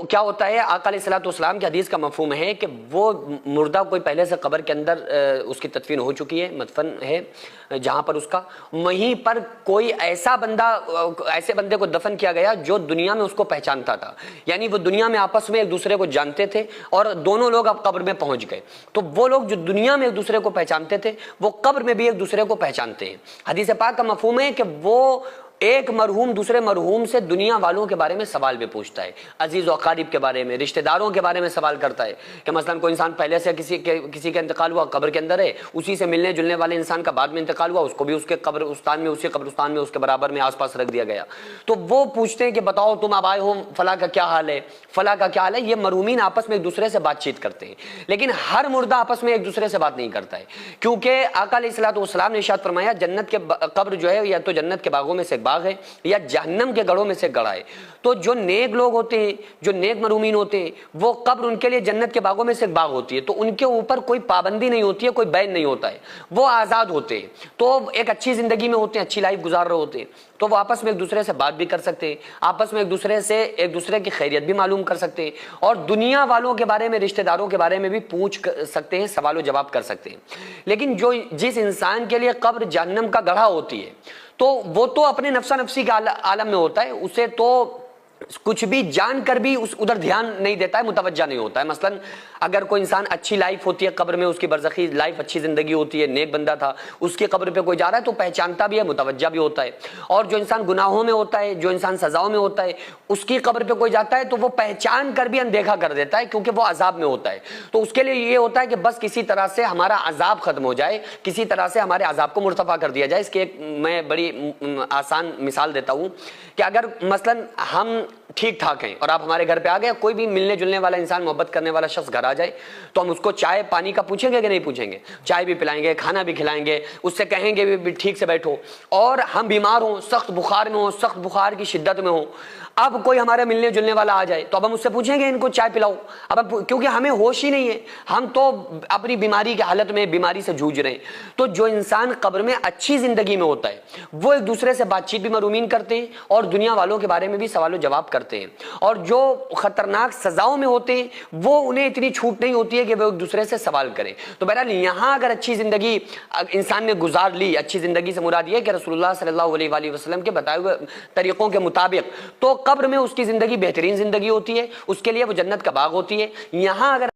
کیا ہوتا ہے، آقا علیہ الصلوۃ والسلام کی حدیث کا مفہوم ہے کہ وہ مردہ کوئی پہلے سے قبر کے اندر اس کی تدفین ہو چکی ہے، مدفن ہے جہاں پر اس کا، وہیں پر کوئی ایسا بندہ، ایسے بندے کو دفن کیا گیا جو دنیا میں اس کو پہچانتا تھا، یعنی وہ دنیا میں آپس میں ایک دوسرے کو جانتے تھے اور دونوں لوگ اب قبر میں پہنچ گئے، تو وہ لوگ جو دنیا میں ایک دوسرے کو پہچانتے تھے وہ قبر میں بھی ایک دوسرے کو پہچانتے ہیں۔ حدیث پاک کا مفہوم ہے کہ وہ ایک مرحوم دوسرے مرحوم سے دنیا والوں کے بارے میں سوال بھی پوچھتا ہے، عزیز و اقارب کے بارے میں، رشتہ داروں کے بارے میں سوال کرتا ہے کہ مثلا کوئی انسان پہلے سے کسی کا انتقال ہوا، قبر کے اندر ہے، اسی سے ملنے جلنے والے انسان کا بعد میں انتقال ہوا، اس کو بھی اس کے قبرستان میں، اسی قبرستان میں اس کے برابر میں آس پاس رکھ دیا گیا، تو وہ پوچھتے ہیں کہ بتاؤ تم اب آئے ہو، فلاں کا کیا حال ہے، فلاں کا کیا حال ہے۔ یہ مرحومین آپس میں ایک دوسرے سے بات چیت کرتے ہیں، لیکن ہر مردہ آپس میں ایک دوسرے سے بات نہیں کرتا ہے، کیونکہ آقا علیہ الصلوۃ والسلام نے ارشاد فرمایا جنت کے قبر جو ہے یا تو جنت کے باغوں میں سے ایک باغ ہے یا جہنم کے گڑھوں میں سے گڑھا ہے، تو جو نیک لوگ ہوتے ہیں، جو نیک مرحومین ہوتے ہیں، وہ قبر ان کے لیے جنت کے باغوں میں سے ایک باغ ہوتی ہے، تو ان کے اوپر کوئی پابندی نہیں ہوتی ہے، کوئی بین نہیں ہوتا ہے، وہ آزاد ہوتے ہیں، تو ایک اچھی زندگی میں ہوتے ہیں، اچھی لائف گزار رہے ہوتے ہیں، تو وہ آپس میں ایک دوسرے سے بات بھی کر سکتے ہیں، آپس میں ایک دوسرے کی خیریت بھی معلوم کر سکتے ہیں، اور دنیا والوں کے بارے میں، رشتہ داروں کے بارے میں بھی پوچھ سکتے ہیں، سوال و جواب کر سکتے ہیں۔ لیکن جس انسان کے لیے قبر جہنم کا گڑھا ہوتی ہے، تو وہ تو اپنے نفسا نفسی کے عالم میں ہوتا ہے، اسے تو کچھ بھی جان کر بھی ادھر دھیان نہیں دیتا ہے، متوجہ نہیں ہوتا ہے۔ مثلا اگر کوئی انسان اچھی لائف ہوتی ہے قبر میں، اس کی برزخی لائف اچھی زندگی ہوتی ہے، نیک بندہ تھا، اس کی قبر پہ کوئی جا رہا ہے تو پہچانتا بھی ہے، متوجہ بھی ہوتا ہے، اور جو انسان گناہوں میں ہوتا ہے، جو انسان سزاؤں میں ہوتا ہے، اس کی قبر پہ کوئی جاتا ہے تو وہ پہچان کر بھی اندیکھا کر دیتا ہے، کیونکہ وہ عذاب میں ہوتا ہے، تو اس کے لیے یہ ہوتا ہے کہ بس کسی طرح سے ہمارا عذاب ختم ہو جائے، کسی طرح سے ہمارے عذاب کو مرتفع کر دیا جائے۔ اس کی ایک میں بڑی آسان مثال دیتا ہوں کہ اگر مثلا ہم ٹھیک ٹھاک ہیں اور آپ ہمارے گھر پہ آ گئے، کوئی بھی ملنے جلنے والا انسان، محبت کرنے والا شخص گھر آ جائے، تو ہم اس کو چائے پانی کا پوچھیں گے کہ نہیں پوچھیں گے؟ چائے بھی پلائیں گے، کھانا بھی کھلائیں گے، اس سے کہیں گے بھی ٹھیک سے بیٹھو، اور ہم بیمار ہوں، سخت بخار میں ہوں، سخت بخار کی شدت میں ہوں، اب کوئی ہمارے ملنے جلنے والا آ جائے تو اب ہم اس سے پوچھیں گے ان کو چائے پلاؤ؟ کیونکہ ہمیں ہوش ہی نہیں ہے، ہم تو اپنی بیماری کی حالت میں بیماری سے جوجھ رہے ہیں۔ تو جو انسان قبر میں اچھی زندگی میں ہوتا ہے وہ ایک دوسرے سے بات چیت بھی مرحومین کرتے ہیں اور دنیا والوں کے بارے میں بھی سوال و جواب کرتے ہیں، اور جو خطرناک سزاؤں میں ہوتے ہیں وہ انہیں اتنی چھوٹ نہیں ہوتی ہے کہ وہ ایک دوسرے سے سوال کریں۔ تو بہرحال یہاں اگر اچھی زندگی انسان نے گزار لی، اچھی زندگی سے مراد یہ کہ رسول اللہ صلی اللہ علیہ وآلہ وسلم کے بتائے ہوئے طریقوں کے مطابق، تو قبر میں اس کی زندگی بہترین زندگی ہوتی ہے، اس کے لیے وہ جنت کا باغ ہوتی ہے۔ یہاں اگر